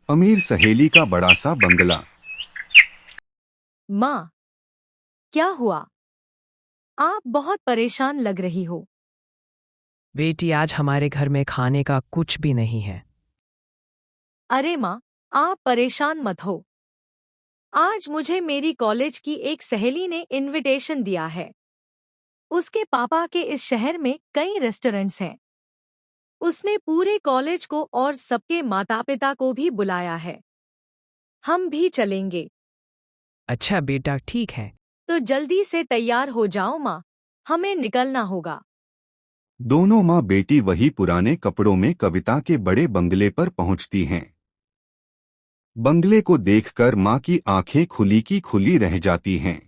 अमीर सहेली का बड़ा सा बंगला। माँ, क्या हुआ? आप बहुत परेशान लग रही हो। बेटी, आज हमारे घर में खाने का कुछ भी नहीं है। अरे माँ, आप परेशान मत हो। आज मुझे मेरी कॉलेज की एक सहेली ने इनविटेशन दिया है। उसके पापा के इस शहर में कई रेस्टोरेंट्स हैं। उसने पूरे कॉलेज को और सबके माता पिता को भी बुलाया है। हम भी चलेंगे। अच्छा बेटा, ठीक है। तो जल्दी से तैयार हो जाओ माँ, हमें निकलना होगा। दोनों माँ बेटी वही पुराने कपड़ों में कविता के बड़े बंगले पर पहुंचती हैं। बंगले को देखकर माँ की आंखें खुली की खुली रह जाती हैं।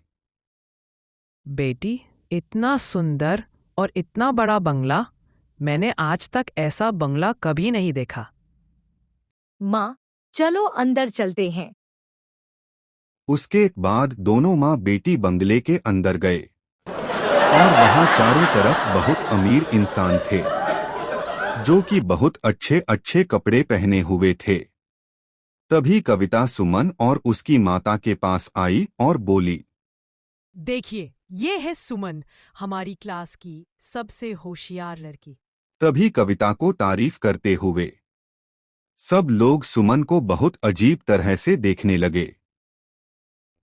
बेटी, इतना सुंदर और इतना बड़ा बंगला, मैंने आज तक ऐसा बंगला कभी नहीं देखा। माँ, चलो अंदर चलते हैं। उसके बाद दोनों माँ बेटी बंगले के अंदर गए और वहां चारों तरफ बहुत अमीर इंसान थे जो कि बहुत अच्छे अच्छे कपड़े पहने हुए थे। तभी कविता सुमन और उसकी माता के पास आई और बोली, देखिए, ये है सुमन, हमारी क्लास की सबसे होशियार लड़की। तभी कविता को तारीफ करते हुए सब लोग सुमन को बहुत अजीब तरह से देखने लगे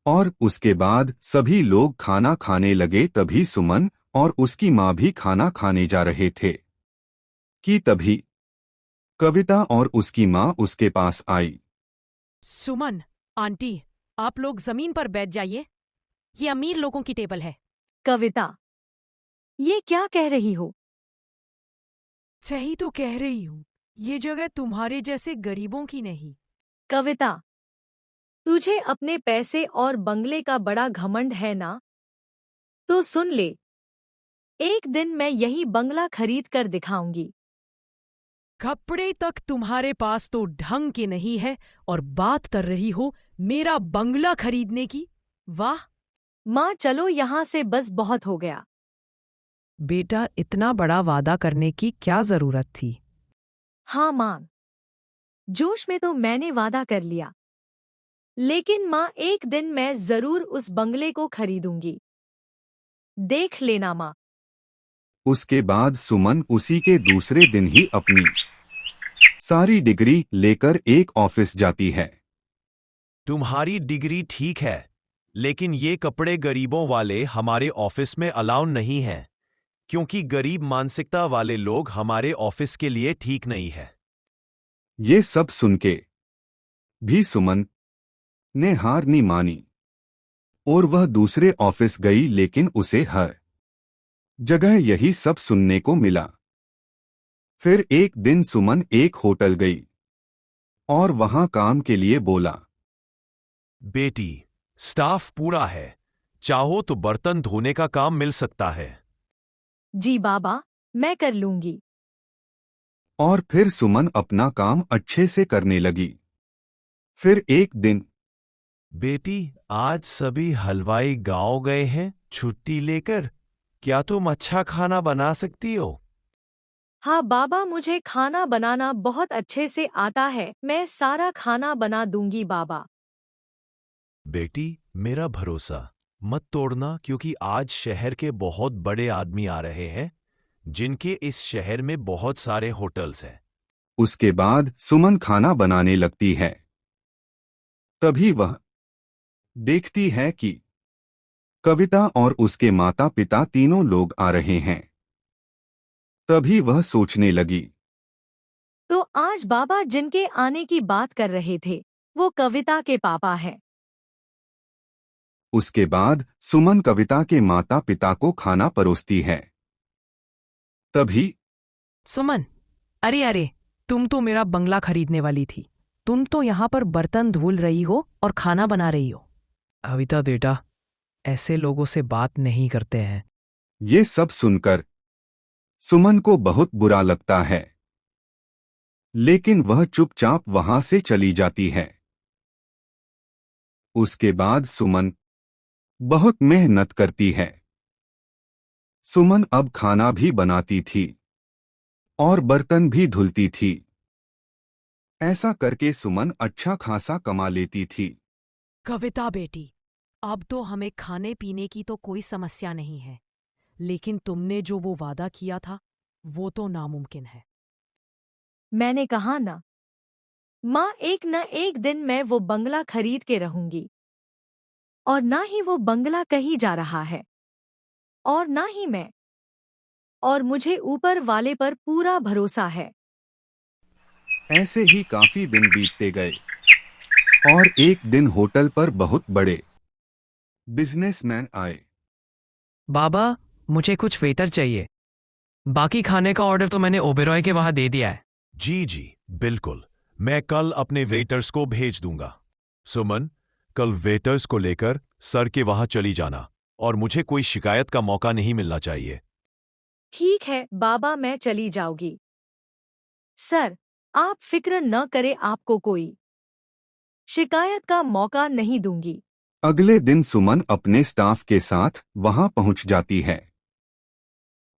और उसके बाद सभी लोग खाना खाने लगे। तभी सुमन और उसकी माँ भी खाना खाने जा रहे थे कि तभी कविता और उसकी माँ उसके पास आई। सुमन, आंटी, आप लोग जमीन पर बैठ जाइए। ये अमीर लोगों की टेबल है। कविता, ये क्या कह रही हो? सही तो कह रही हूँ। ये जगह तुम्हारे जैसे गरीबों की नहीं। कविता, तुझे अपने पैसे और बंगले का बड़ा घमंड है ना? तो सुन ले, एक दिन मैं यही बंगला खरीद कर दिखाऊंगी। कपड़े तक तुम्हारे पास तो ढंग के नहीं है और बात कर रही हो मेरा बंगला खरीदने की। वाह! माँ, चलो यहाँ से, बस बहुत हो गया। बेटा, इतना बड़ा वादा करने की क्या जरूरत थी? हाँ माँ, जोश में तो मैंने वादा कर लिया। लेकिन माँ, एक दिन मैं जरूर उस बंगले को खरीदूंगी। देख लेना माँ। उसके बाद सुमन उसी के दूसरे दिन ही अपनी सारी डिग्री लेकर एक ऑफिस जाती है। तुम्हारी डिग्री ठीक है, लेकिन ये कपड़े गरीबों वाले हमारे ऑफिस में अलाउ नहीं हैं, क्योंकि गरीब मानसिकता वाले लोग हमारे ऑफिस के लिए ठीक नहीं है। ये सब सुनके भी सुमन ने हार नहीं मानी और वह दूसरे ऑफिस गई, लेकिन उसे हर जगह यही सब सुनने को मिला। फिर एक दिन सुमन एक होटल गई और वहां काम के लिए बोला। बेटी, स्टाफ पूरा है, चाहो तो बर्तन धोने का काम मिल सकता है। जी बाबा, मैं कर लूंगी। और फिर सुमन अपना काम अच्छे से करने लगी। फिर एक दिन बेटी, आज सभी हलवाई गांव गए हैं छुट्टी लेकर। क्या तुम अच्छा खाना बना सकती हो? हाँ बाबा, मुझे खाना बनाना बहुत अच्छे से आता है। मैं सारा खाना बना दूंगी बाबा। बेटी, मेरा भरोसा मत तोड़ना, क्योंकि आज शहर के बहुत बड़े आदमी आ रहे हैं जिनके इस शहर में बहुत सारे होटल्स हैं। उसके बाद सुमन खाना बनाने लगती है। तभी वह देखती है कि कविता और उसके माता पिता तीनों लोग आ रहे हैं। तभी वह सोचने लगी, तो आज बाबा जिनके आने की बात कर रहे थे, वो कविता के पापा हैं। उसके बाद सुमन कविता के माता पिता को खाना परोसती है। तभी सुमन, अरे अरे, तुम तो मेरा बंगला खरीदने वाली थी। तुम तो यहाँ पर बर्तन धुल रही हो और खाना बना रही हो। कविता बेटा, ऐसे लोगों से बात नहीं करते हैं। ये सब सुनकर सुमन को बहुत बुरा लगता है, लेकिन वह चुपचाप वहां से चली जाती है। उसके बाद सुमन बहुत मेहनत करती है। सुमन अब खाना भी बनाती थी और बर्तन भी धुलती थी। ऐसा करके सुमन अच्छा खासा कमा लेती थी। कविता बेटी, अब तो हमें खाने पीने की तो कोई समस्या नहीं है, लेकिन तुमने जो वो वादा किया था वो तो नामुमकिन है। मैंने कहा ना, माँ, एक न एक दिन मैं वो बंगला खरीद के रहूंगी। और ना ही वो बंगला कहीं जा रहा है, और ना ही मैं। और मुझे ऊपर वाले पर पूरा भरोसा है। ऐसे ही काफी दिन बीतते गए और एक दिन होटल पर बहुत बड़े बिजनेसमैन आए। बाबा, मुझे कुछ वेटर चाहिए। बाकी खाने का ऑर्डर तो मैंने ओबेरॉय के वहां दे दिया है। जी जी, बिल्कुल। मैं कल अपने वेटर्स को भेज दूंगा। सुमन, कल वेटर्स को लेकर सर के वहां चली जाना और मुझे कोई शिकायत का मौका नहीं मिलना चाहिए। ठीक है बाबा, मैं चली जाऊंगी। सर, आप फिक्र न करें, आपको कोई शिकायत का मौका नहीं दूंगी। अगले दिन सुमन अपने स्टाफ के साथ वहां पहुंच जाती है।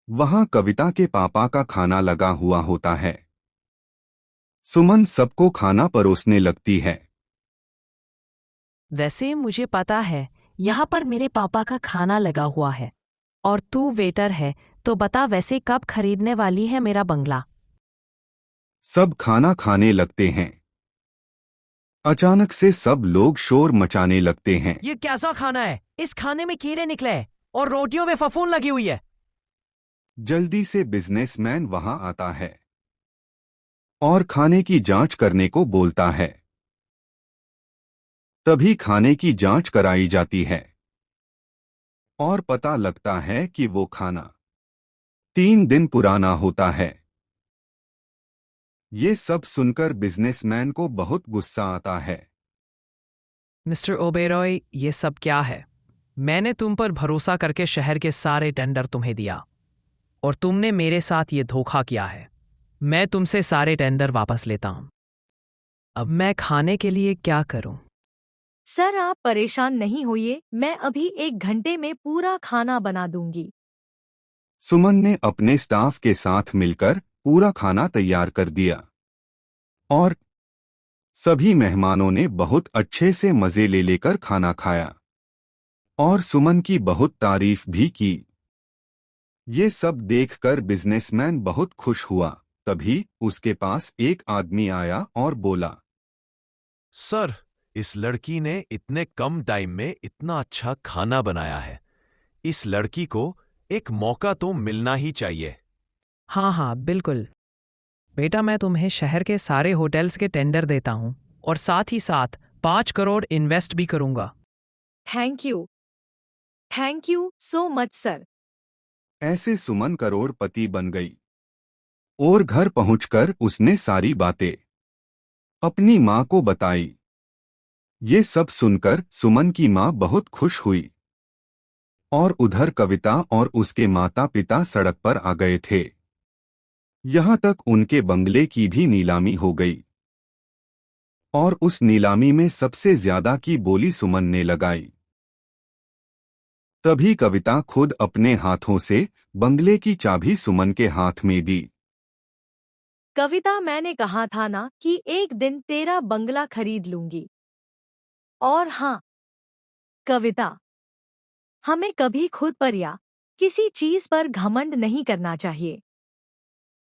वहां कविता के पापा का खाना लगा हुआ होता है। सुमन सबको खाना परोसने लगती है। वैसे मुझे पता है यहाँ पर मेरे पापा का खाना लगा हुआ है, और तू वेटर है, तो बता वैसे कब खरीदने वाली है मेरा बंगला? सब खाना खाने लगते हैं। अचानक से सब लोग शोर मचाने लगते हैं। ये कैसा खाना है? इस खाने में कीड़े निकले हैं और रोटियों में फफूंद लगी हुई है। जल्दी से बिजनेसमैन वहां आता है और खाने की जांच करने को बोलता है। तभी खाने की जांच कराई जाती है और पता लगता है कि वो खाना 3 दिन पुराना होता है। ये सब सुनकर बिजनेसमैन को बहुत गुस्सा आता है। मिस्टर ओबेरॉय, ये सब क्या है? मैंने तुम पर भरोसा करके शहर के सारे टेंडर तुम्हें दिया, और तुमने मेरे साथ ये धोखा किया है। मैं तुमसे सारे टेंडर वापस लेता हूं। अब मैं खाने के लिए क्या करूं? सर, आप परेशान नहीं होइए, मैं अभी 1 घंटे में पूरा खाना बना दूंगी। सुमन ने अपने स्टाफ के साथ मिलकर पूरा खाना तैयार कर दिया और सभी मेहमानों ने बहुत अच्छे से मजे ले लेकर खाना खाया और सुमन की बहुत तारीफ भी की। ये सब देखकर बिजनेसमैन बहुत खुश हुआ। तभी उसके पास एक आदमी आया और बोला, सर, इस लड़की ने इतने कम टाइम में इतना अच्छा खाना बनाया है। इस लड़की को एक मौका तो मिलना ही चाहिए। हाँ हाँ, बिल्कुल। बेटा, मैं तुम्हें शहर के सारे होटल्स के टेंडर देता हूं, और साथ ही साथ 5 करोड़ इन्वेस्ट भी करूंगा। Thank you. Thank you so much sir. ऐसे सुमन करोड़पति बन गई और घर पहुंचकर उसने सारी बातें अपनी माँ को बताई। ये सब सुनकर सुमन की माँ बहुत खुश हुई और उधर कविता और उसके माता पिता सड़क पर आ गए थे। यहाँ तक उनके बंगले की भी नीलामी हो गई और उस नीलामी में सबसे ज्यादा की बोली सुमन ने लगाई। तभी कविता खुद अपने हाथों से बंगले की चाबी सुमन के हाथ में दी। कविता, मैंने कहा था ना कि एक दिन तेरा बंगला खरीद लूंगी। और हाँ कविता, हमें कभी खुद पर या किसी चीज पर घमंड नहीं करना चाहिए।